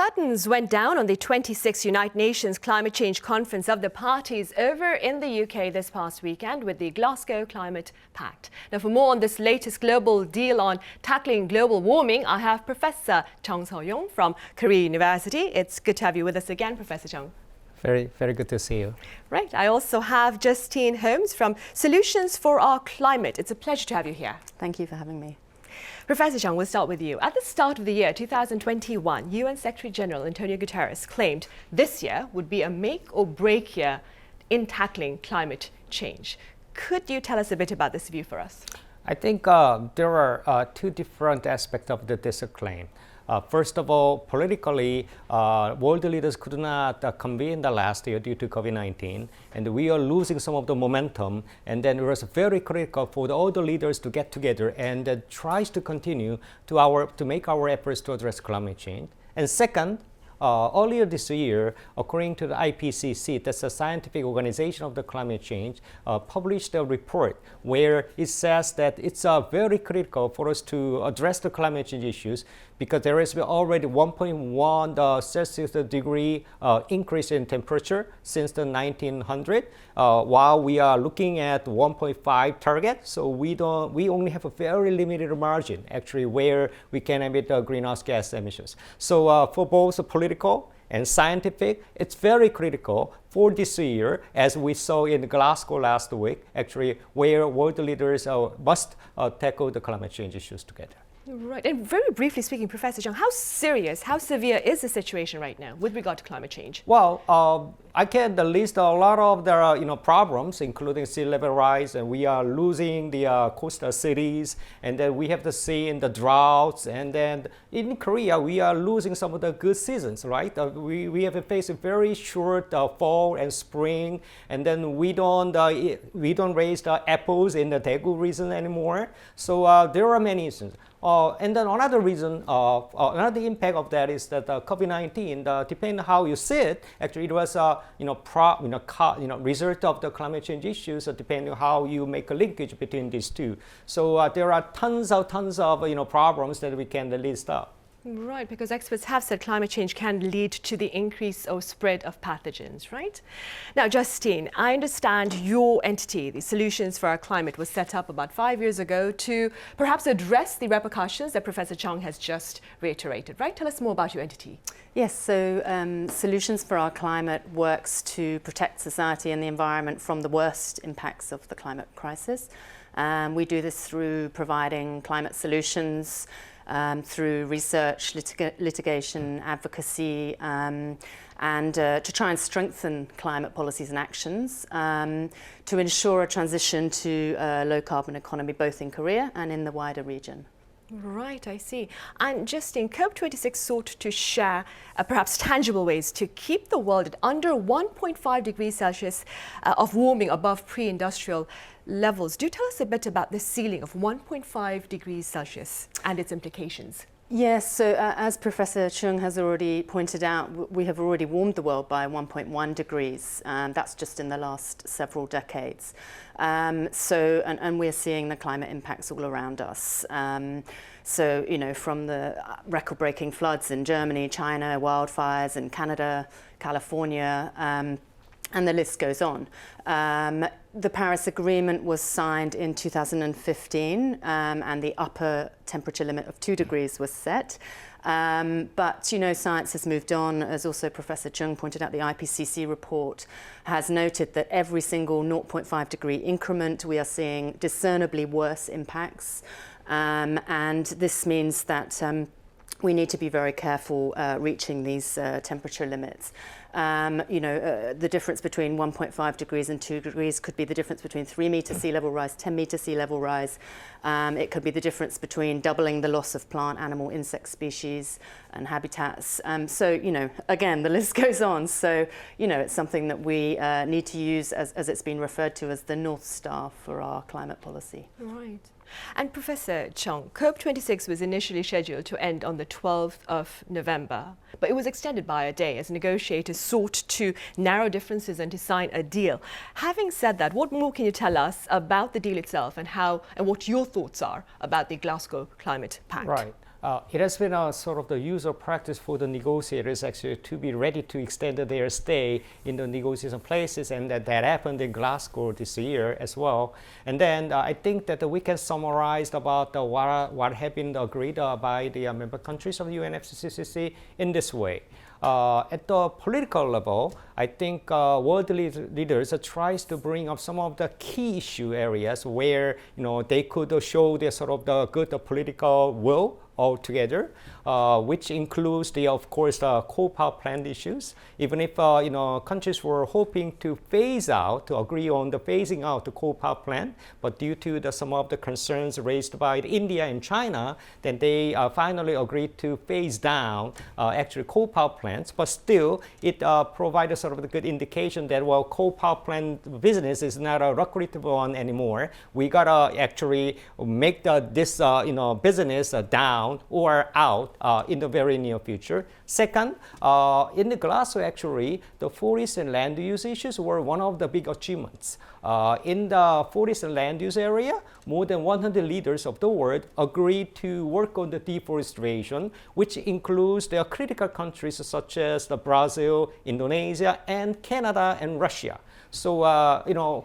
Curtains went down on the 26th United Nations Climate Change Conference of the Parties over in the UK this past weekend with the Glasgow Climate Pact. Now, for more on this latest global deal on tackling global warming, I have Professor Chung So-young from Korea University. It's good to have you with us again, Professor Chung. Very good to see you. Right. I also have Justine Holmes from Solutions for Our Climate. It's a pleasure to have you here. Thank you for having me. Professor Chung, we'll start with you. At the start of the year 2021, UN Secretary General Antonio Guterres claimed this year would be a make or break year in tackling climate change. Could you tell us a bit about this view for us? I think there are two different aspects of this claim. First of all, politically, world leaders could not convene the last year due to COVID-19, and we are losing some of the momentum. And then it was very critical for all the leaders to get together and tries to continue to make our efforts to address climate change. And second, earlier this year, according to the IPCC, that's the scientific organization of the climate change, published a report where it says that it's very critical for us to address the climate change issues because there is already 1.1 Celsius degree increase in temperature since the 1900, while we are looking at 1.5 target. So we only have a very limited margin actually where we can emit greenhouse gas emissions. So for both political and scientific, it's very critical for this year, as we saw in Glasgow last week, actually, where world leaders must tackle the climate change issues together. Right. And very briefly speaking, Professor Chung, how serious, how severe is the situation right now with regard to climate change? Well, I can list a lot of the problems, including sea level rise, and we are losing the coastal cities, and then we have to see in the droughts, and then in Korea we are losing some of the good seasons, right? We have faced a very short fall and spring, and then we don't raise the apples in the Daegu region anymore. So there are many reasons. And then another reason, another impact of that is that COVID-19, depending on how you see it, actually it was result of the climate change issues, depending on how you make a linkage between these two. So there are tons of problems that we can list up. Right, because experts have said climate change can lead to the increase or spread of pathogens, right? Now, Justine, I understand your entity, the Solutions for Our Climate, was set up about 5 years ago to perhaps address the repercussions that Professor Chung has just reiterated, right? Tell us more about your entity. Yes, so Solutions for Our Climate works to protect society and the environment from the worst impacts of the climate crisis. We do this through providing climate solutions, through research, litigation, advocacy, and to try and strengthen climate policies and actions to ensure a transition to a low-carbon economy both in Korea and in the wider region. Right, I see. And Justine, COP26 sought to share perhaps tangible ways to keep the world at under 1.5 degrees Celsius of warming above pre-industrial levels. Do tell us a bit about the ceiling of 1.5 degrees Celsius and its implications. Yes, so as Professor Chung has already pointed out, we have already warmed the world by 1.1 degrees. That's just in the last several decades. And we're seeing the climate impacts all around us. So, from the record-breaking floods in Germany, China, wildfires in Canada, California, and the list goes on. The Paris Agreement was signed in 2015, and the upper temperature limit of 2 degrees was set. But, science has moved on. As also Professor Chung pointed out, the IPCC report has noted that every single 0.5 degree increment, we are seeing discernibly worse impacts. And this means that we need to be very careful reaching these temperature limits. The difference between 1.5 degrees and 2 degrees could be the difference between 3 meter sea level rise, 10 meter sea level rise. It could be the difference between doubling the loss of plant, animal, insect species and habitats. Again, the list goes on. So, it's something that we need to use as it's been referred to as the North Star for our climate policy. Right. And Professor Chung, COP26 was initially scheduled to end on the 12th of November, but it was extended by a day as negotiators sought to narrow differences and to sign a deal. Having said that, what more can you tell us about the deal itself and what your thoughts are about the Glasgow Climate Pact? Right. It has been a sort of the usual practice for the negotiators actually to be ready to extend their stay in the negotiation places, and that happened in Glasgow this year as well. And then I think that we can summarize about what have been agreed by the member countries of the UNFCCC in this way. At the political level, I think world leaders tries to bring up some of the key issue areas where they could show their sort of the good political will altogether, which includes of course the coal power plant issues. Even if countries were hoping to agree on the phasing out the coal power plant, but due to some of the concerns raised by India and China, then they finally agreed to phase down actually coal power plants. But still, it provided sort of a good indication that coal power plant business is not a lucrative one anymore. We gotta actually make this business down or out in the very near future. Second, in the Glasgow, actually, the forest and land use issues were one of the big achievements. In the forest and land use area, more than 100 leaders of the world agreed to work on the deforestation, which includes the critical countries such as Brazil, Indonesia, and Canada and Russia. So,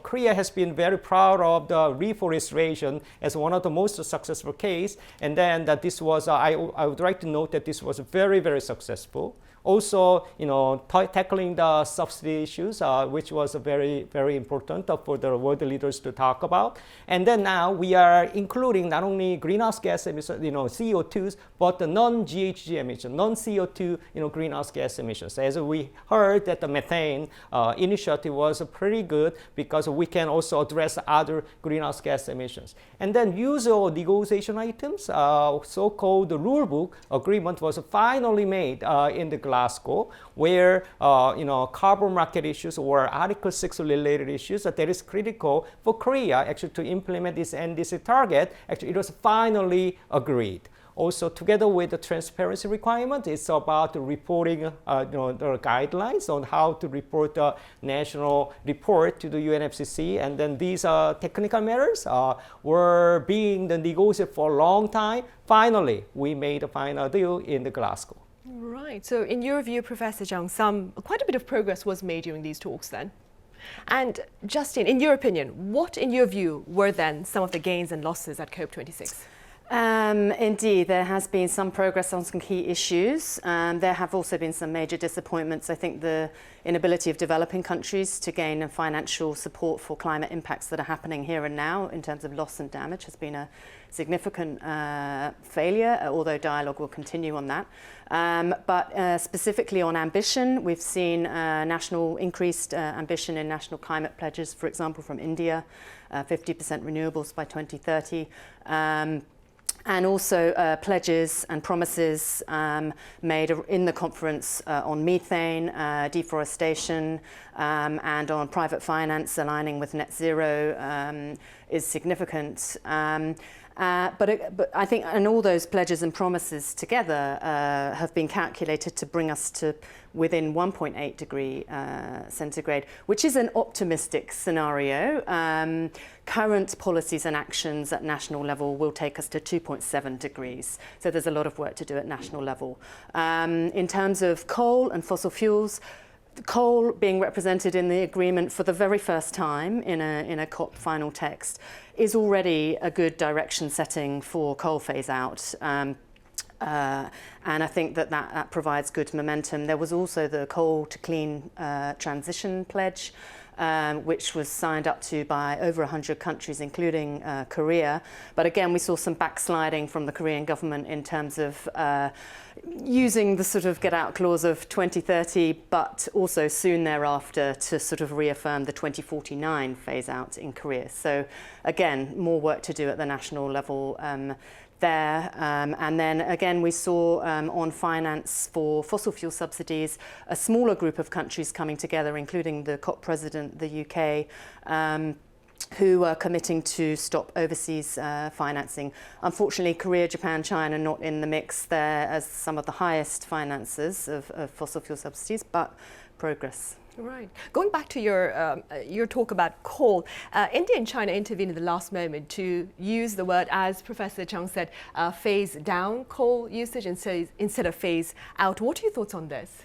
Korea has been very proud of the reforestation as one of the most successful case. And then that this was, I would like to note that this was very, very successful. Also, tackling the subsidy issues, which was very, very important for the world leaders to talk about. And then now we are including not only greenhouse gas emissions, CO2s, but the non-GHG emissions, non-CO2, greenhouse gas emissions. As we heard that the methane initiative was pretty good because we can also address other greenhouse gas emissions. And then usual negotiation items, so-called rule book agreement was finally made in the Glasgow, where carbon market issues or Article 6 related issues that is critical for Korea actually to implement this NDC target. Actually, it was finally agreed. Also, together with the transparency requirement, it's about the reporting, the guidelines on how to report the national report to the UNFCCC. And then these technical matters were being negotiated for a long time. Finally, we made a final deal in the Glasgow. Right. So in your view, Professor Jung, quite a bit of progress was made during these talks then. And Justine, in your opinion, what in your view were then some of the gains and losses at COP26? Indeed, there has been some progress on some key issues. There have also been some major disappointments. I think the inability of developing countries to gain financial support for climate impacts that are happening here and now in terms of loss and damage has been a significant failure, although dialogue will continue on that. But specifically on ambition, we've seen increased ambition in national climate pledges, for example, from India, 50% renewables by 2030. And also pledges and promises made in the conference on methane, deforestation, and on private finance aligning with net zero is significant. But I think, and all those pledges and promises together have been calculated to bring us to within 1.8 degree centigrade, which is an optimistic scenario. Current policies and actions at national level will take us to 2.7 degrees. So there's a lot of work to do at national level. In terms of coal and fossil fuels, coal being represented in the agreement for the very first time in a COP final text is already a good direction setting for coal phase out. And I think that provides good momentum. There was also the coal to clean transition pledge, which was signed up to by over 100 countries, including Korea. But again, we saw some backsliding from the Korean government in terms of using the sort of get out clause of 2030, but also soon thereafter to sort of reaffirm the 2049 phase out in Korea. So again, more work to do at the national level there. And then again, we saw on finance for fossil fuel subsidies, a smaller group of countries coming together, including the COP president, the UK, who are committing to stop overseas financing. Unfortunately, Korea, Japan, China not in the mix there as some of the highest financiers of fossil fuel subsidies, but progress. Right. Going back to your talk about coal, India and China intervened in the last moment to use the word, as Professor Chung said, phase down coal usage instead of phase out. What are your thoughts on this?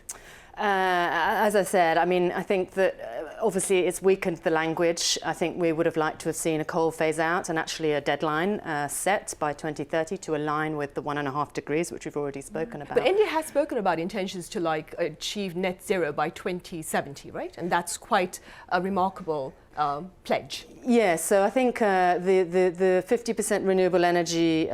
As I said, I mean, I think that obviously it's weakened the language. I think we would have liked to have seen a coal phase out and actually a deadline set by 2030 to align with the 1.5 degrees, which we've already spoken about. But India has spoken about intentions to achieve net zero by 2070, right? And that's quite a remarkable pledge. Yeah, so I think the 50% renewable energy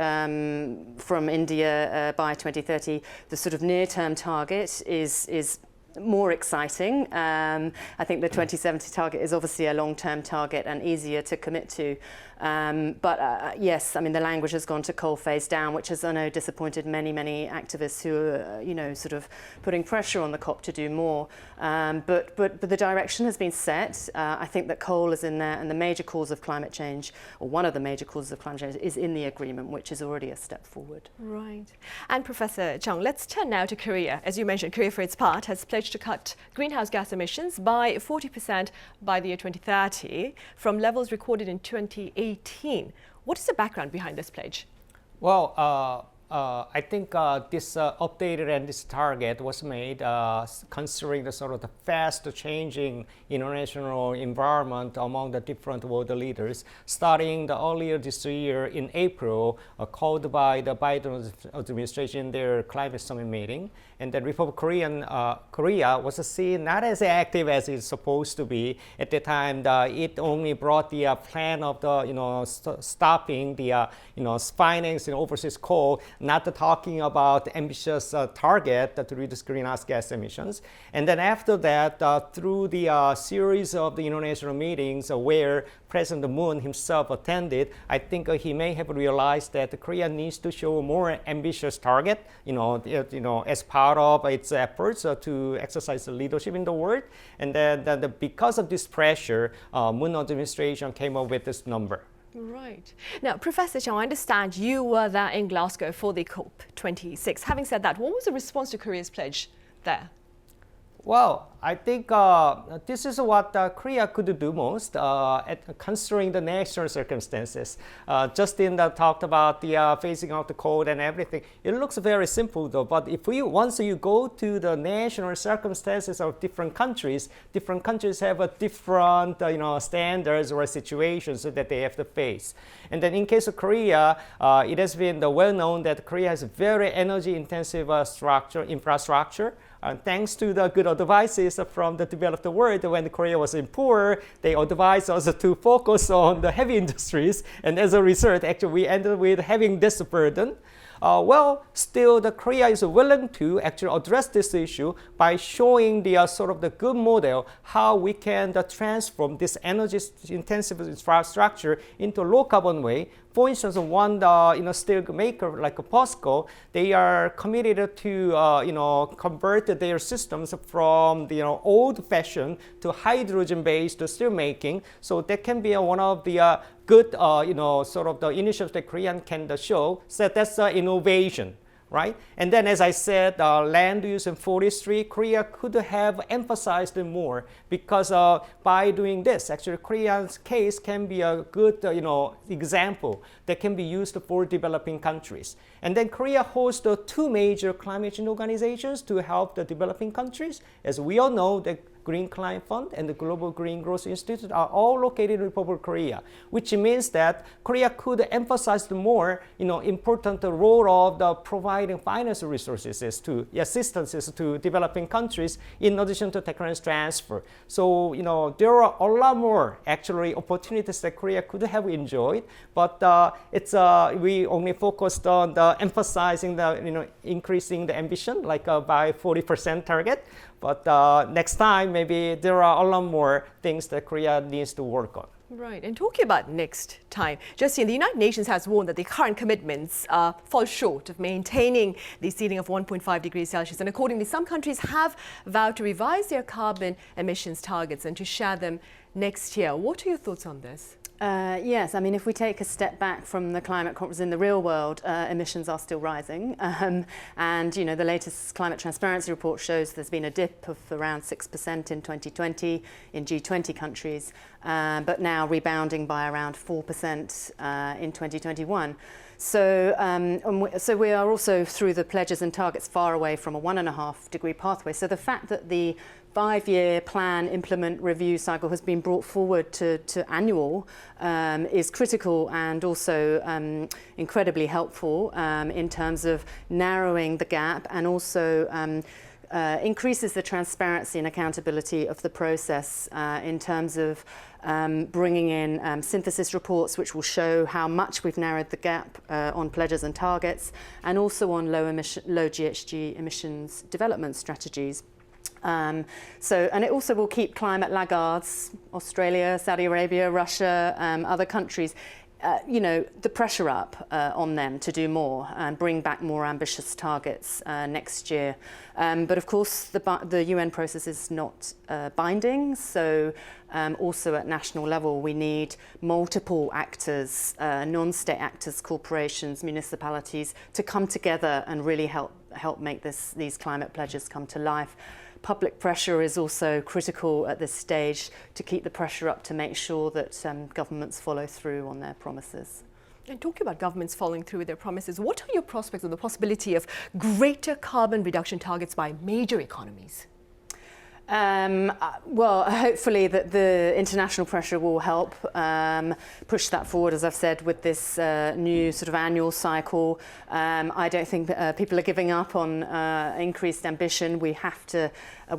from India by 2030, the sort of near-term target is more exciting. I think the 2070 target is obviously a long-term target and easier to commit to. But yes, I mean, the language has gone to coal phase down, which has, I know, disappointed many activists who are, sort of putting pressure on the COP to do more. But the direction has been set. I think that coal is in there, and the major cause of climate change, or one of the major causes of climate change, is in the agreement, which is already a step forward. Right. And Professor Chung, let's turn now to Korea. As you mentioned, Korea, for its part, has pledged to cut greenhouse gas emissions by 40% by the year 2030 from levels recorded in 2018. What is the background behind this pledge? Well, I think this updated and this target was made considering the sort of the fast changing international environment among the different world leaders, starting the earlier this year in April, called by the Biden administration their climate summit meeting. And the Republic of Korea was seen not as active as it's supposed to be. At the time, it only brought the plan of the stopping the financing overseas coal, not talking about ambitious target to reduce greenhouse gas emissions. And then after that, through the series of the international meetings where President Moon himself attended, I think he may have realized that Korea needs to show more ambitious target, as part of its efforts to exercise leadership in the world. And then because of this pressure, Moon administration came up with this number. Right. Now, Professor Chung, I understand you were there in Glasgow for the COP26. Having said that, what was the response to Korea's pledge there? Well, I think this is what Korea could do most, considering the national circumstances. Justin talked about the phasing out the coal and everything. It looks very simple though, but if once you go to the national circumstances of different countries have a different standards or situations that they have to face. And then in case of Korea, it has been well known that Korea has a very energy intensive infrastructure. Thanks to the good advices from the developed world, when Korea was poor, they advised us to focus on the heavy industries. And as a result, actually, we ended with having this burden. Still, the Korea is willing to actually address this issue by showing the sort of the good model how we can transform this energy-intensive infrastructure into a low-carbon way. For instance, one steel maker like POSCO, they are committed to convert their systems from the old-fashioned to hydrogen-based steel making. So that can be one of the good sort of the initiatives that Korean can show. So that's innovation. Right? And then, as I said, land use and forestry, Korea could have emphasized more because by doing this, actually, Korea's case can be a good, example that can be used for developing countries. And then Korea hosts two major climate change organizations to help the developing countries. As we all know, the Green Climate Fund and the Global Green Growth Institute are all located in Republic of Korea, which means that Korea could emphasize more, important role of the providing financial resources to assistances to developing countries in addition to technology transfer. So, there are a lot more actually opportunities that Korea could have enjoyed, but we only focused on emphasizing the, increasing the ambition, like by 40% target. But next time, maybe there are a lot more things that Korea needs to work on. Right. And talking about next time, Justine, the United Nations has warned that the current commitments fall short of maintaining the ceiling of 1.5 degrees Celsius. And accordingly, some countries have vowed to revise their carbon emissions targets and to share them next year. What are your thoughts on this? Yes, I mean, if we take a step back from the climate conference in the real world, emissions are still rising. And, you know, the latest climate transparency report shows there's been a dip of around 6% in 2020 in G20 countries, but now rebounding by around 4% in 2021. So we are also, through the pledges and targets, far away from a 1.5 degree pathway. So the fact that the 5-year plan, implement, review cycle has been brought forward to annual is critical and also incredibly helpful in terms of narrowing the gap, and also increases the transparency and accountability of the process in terms of bringing in synthesis reports which will show how much we've narrowed the gap on pledges and targets, and also on low GHG emissions development strategies. And it also will keep climate laggards, Australia, Saudi Arabia, Russia, other countries, you know, the pressure up on them to do more and bring back more ambitious targets next year. But of course, the UN process is not binding, so also at national level we need multiple actors, non-state actors, corporations, municipalities, to come together and really help make these climate pledges come to life. Public pressure is also critical at this stage to keep the pressure up to make sure that governments follow through on their promises. And talking about governments following through with their promises, what are your prospects of the possibility of greater carbon reduction targets by major economies? Well, hopefully that the international pressure will help push that forward, as I've said, with this new sort of annual cycle. I don't think people are giving up on increased ambition. We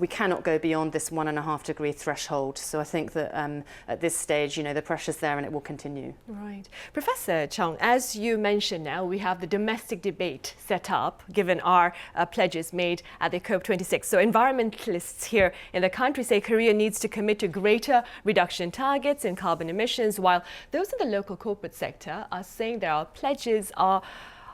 cannot go beyond this 1.5 degree threshold. So I think that at this stage, you know, the pressure's there and it will continue. Right. Professor Chung, as you mentioned now, we have the domestic debate set up, given our pledges made at the COP26. So environmentalists here in the country say Korea needs to commit to greater reduction targets in carbon emissions, while those in the local corporate sector are saying their pledges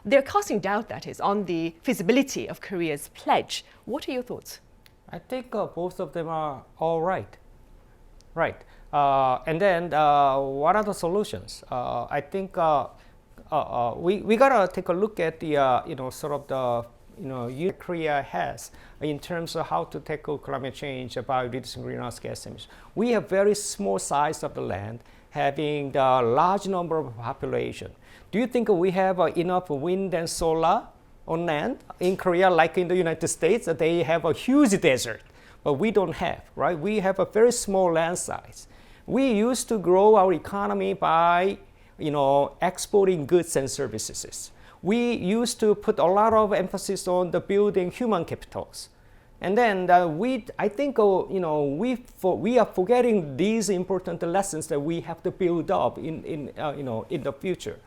they're casting doubt, that is, on the feasibility of Korea's pledge. What are your thoughts? I think both of them are all right. Right. And then what are the solutions? I think we gotta take a look at the you know, sort of the Korea has in terms of how to tackle climate change by reducing greenhouse gas emissions. We have very small size of the land, having the large number of population. Do you think we have enough wind and solar on land in Korea, like in the United States? They have a huge desert, but we don't have, right? We have a very small land size. We used to grow our economy by, you know, exporting goods and services. We used to put a lot of emphasis on the building human capitals. And then I think, you know, we are forgetting these important lessons that we have to build up in you know, in the future,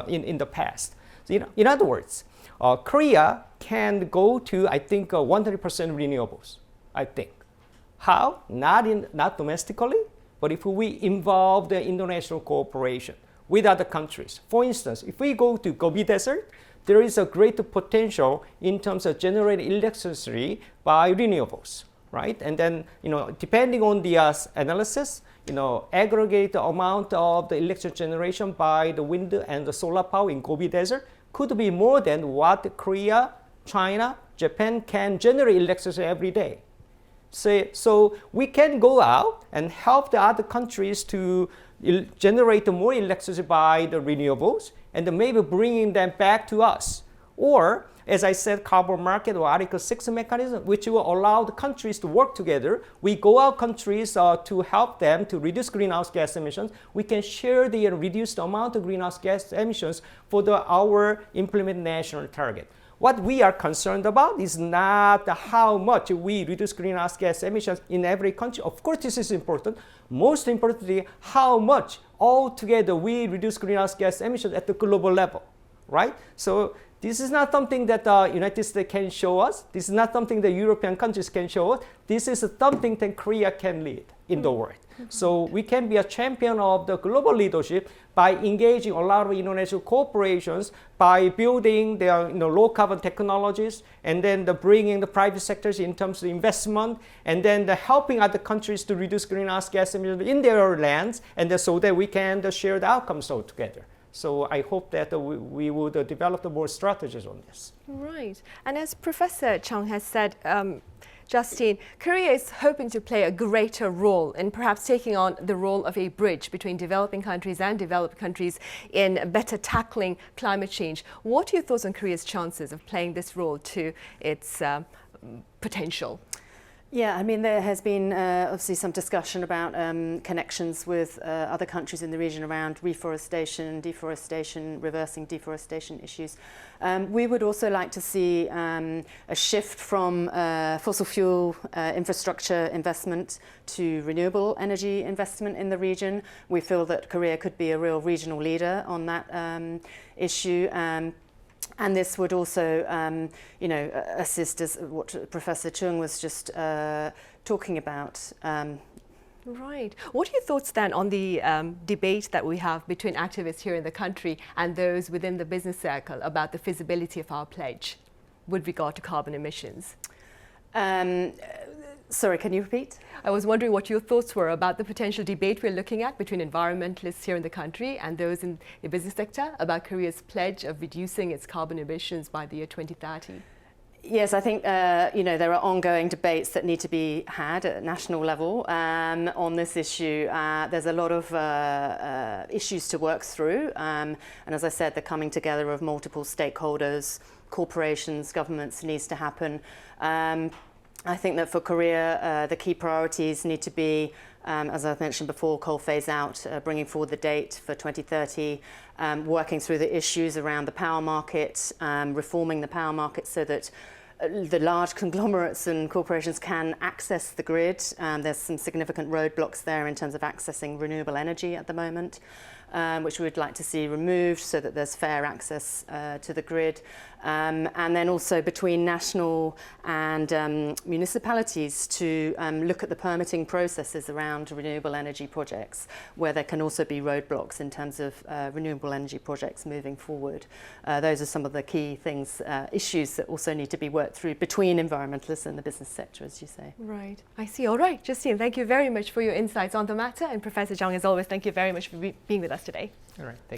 in the past. So, you know, in other words, Korea can go to, I think, 100% renewables, I think. How? Not domestically, but if we involve the international cooperation with other countries. For instance, if we go to Gobi Desert, there is a great potential in terms of generating electricity by renewables, right? And then, you know, depending on the analysis, you know, aggregate the amount of the electric generation by the wind and the solar power in Gobi Desert could be more than what Korea, China, Japan can generate electricity every day. So we can go out and help the other countries to generate more electricity by the renewables and then maybe bringing them back to us. Or, as I said, carbon market or Article 6 mechanism, which will allow the countries to work together. We go out countries to help them to reduce greenhouse gas emissions. We can share the reduced amount of greenhouse gas emissions for our implement national target. What we are concerned about is not how much we reduce greenhouse gas emissions in every country. Of course, this is important. Most importantly, how much altogether we reduce greenhouse gas emissions at the global level, right? So This is not something that the United States can show us. This is not something that European countries can show us. This is something that Korea can lead in the world. So we can be a champion of the global leadership by engaging a lot of international corporations, by building their low carbon technologies, and then bringing the private sectors in terms of investment, and then helping other countries to reduce greenhouse gas emissions in their lands, and so that we can share the outcomes all together. So I hope that we would develop more strategies on this. Right. And as Professor Chung has said, Justine, Korea is hoping to play a greater role in perhaps taking on the role of a bridge between developing countries and developed countries in better tackling climate change. What are your thoughts on Korea's chances of playing this role to its potential? Yeah, I mean, there has been obviously some discussion about connections with other countries in the region around reforestation, deforestation, reversing deforestation issues. We would also like to see a shift from fossil fuel infrastructure investment to renewable energy investment in the region. We feel that Korea could be a real regional leader on that issue. And this would also, assist as what Professor Chung was just talking about. Right. What are your thoughts then on the debate that we have between activists here in the country and those within the business circle about the feasibility of our pledge with regard to carbon emissions? Sorry, can you repeat? I was wondering what your thoughts were about the potential debate we're looking at between environmentalists here in the country and those in the business sector about Korea's pledge of reducing its carbon emissions by the year 2030. Yes, I think there are ongoing debates that need to be had at national level on this issue. There's a lot of issues to work through, and as I said, the coming together of multiple stakeholders, corporations, governments needs to happen. I think that for Korea, the key priorities need to be, as I've mentioned before, coal phase out, bringing forward the date for 2030, working through the issues around the power market, reforming the power market so that the large conglomerates and corporations can access the grid. There's some significant roadblocks there in terms of accessing renewable energy at the moment, which we would like to see removed so that there's fair access to the grid. And then also between national and municipalities to look at the permitting processes around renewable energy projects, where there can also be roadblocks in terms of renewable energy projects moving forward. Those are some of the key things, issues that also need to be worked through between environmentalists and the business sector, as you say. Right. I see. All right. Justine, thank you very much for your insights on the matter. And Professor Chung, as always, thank you very much for being with us today. All right. Thank